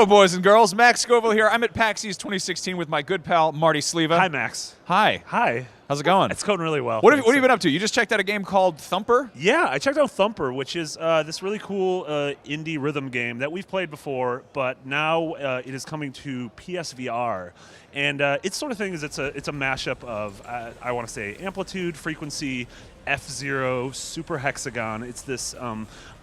Hello, boys and girls. Max Scoville here. I'm at PAX-east 2016 with my good pal, Marty Sleva. Hi, Max. Hi. Hi. How's it going? It's going really well. What have you been up to? You just checked out a game called Thumper? Yeah, I checked out Thumper, which is this really cool indie rhythm game that we've played before, but now it is coming to PSVR. And its sort of thing is it's a mashup of, I want to say, amplitude, frequency, F-Zero, Super Hexagon. It's this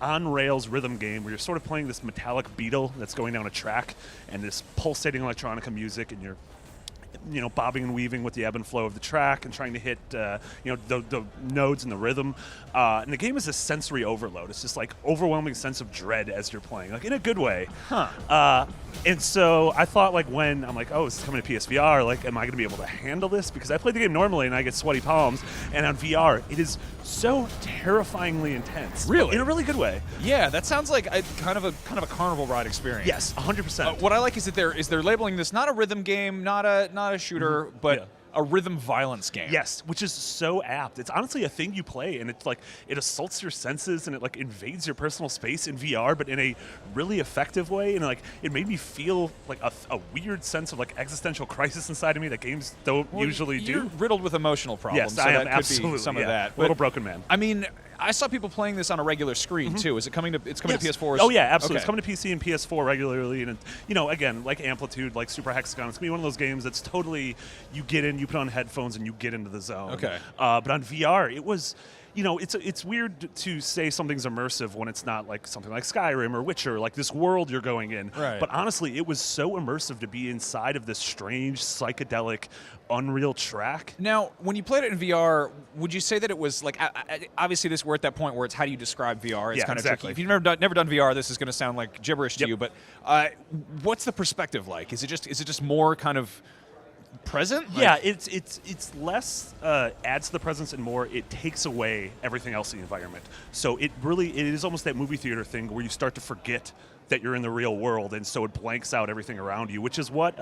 on-rails rhythm game where you're sort of playing this metallic beetle that's going down a track and this pulsating electronica music, and you're bobbing and weaving with the ebb and flow of the track and trying to hit, the nodes in the rhythm. And the game is a sensory overload. It's just like overwhelming sense of dread as you're playing, like in a good way. Huh. And so I thought, like, when I'm like, oh, this is coming to PSVR, like, am I going to be able to handle this? Because I play the game normally and I get sweaty palms, and on VR, it is so terrifyingly intense. Really? In a really good way. Yeah, that sounds like kind of a carnival ride experience. Yes, 100%. What I like is that they're labeling this not a rhythm game, not a shooter, but Yeah. a rhythm violence game. Yes, which is so apt. It's honestly a thing you play, and it's like it assaults your senses and it like invades your personal space in VR, but in a really effective way. And like it made me feel like a weird sense of like existential crisis inside of me that games don't usually You're do. riddled with emotional problems. Yes, so I that am could absolutely be some of yeah. that. A little But, broken man. I mean, I saw people playing this on a regular screen too. Is it coming to? It's coming Yes. to PS4. Oh yeah, absolutely. Okay. It's coming to PC and PS4 regularly, and again, like Amplitude, like Super Hexagon, it's gonna be one of those games that's totally you get in, you put on headphones, and you get into the zone. Okay. But on VR, it was. It's weird to say something's immersive when it's not like something like Skyrim or Witcher, like this world you're going in. Right. But honestly, it was so immersive to be inside of this strange, psychedelic, unreal track. Now, when you played it in VR, would you say that it was like obviously we're at that point where it's how do you describe VR? It's Yeah, kind of exactly. tricky. If you've never done VR, this is going to sound like gibberish to Yep. you. But what's the perspective like? Is it just more kind of present? Yeah, it's less adds to the presence and more it takes away everything else in the environment. So it is almost that movie theater thing where you start to forget that you're in the real world, and so it blanks out everything around you, which is what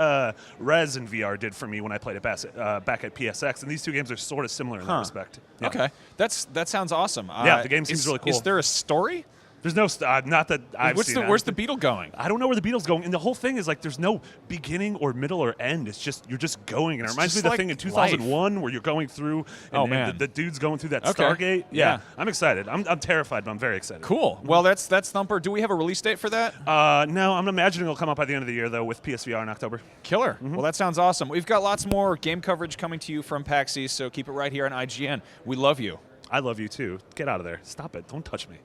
Rez in VR did for me when I played it back at PSX. And these two games are sort of similar in that respect. Yeah. Okay, that sounds awesome. Yeah, the game seems really cool. Is there a story? There's no not that I've seen. Where's the beetle going? I don't know where the Beatles going, and the whole thing is like there's no beginning or middle or end. It's just you're just going, and it reminds me of the like thing in 2001 where you're going through. And, man, the dude's going through that Okay. Stargate. Yeah. I'm excited. I'm terrified, but I'm very excited. Cool. Well, that's Thumper. Do we have a release date for that? No, I'm imagining it'll come out by the end of the year though with PSVR in October. Killer. Well, that sounds awesome. We've got lots more game coverage coming to you from PAX East, so keep it right here on IGN. We love you. I love you too. Get out of there. Stop it. Don't touch me.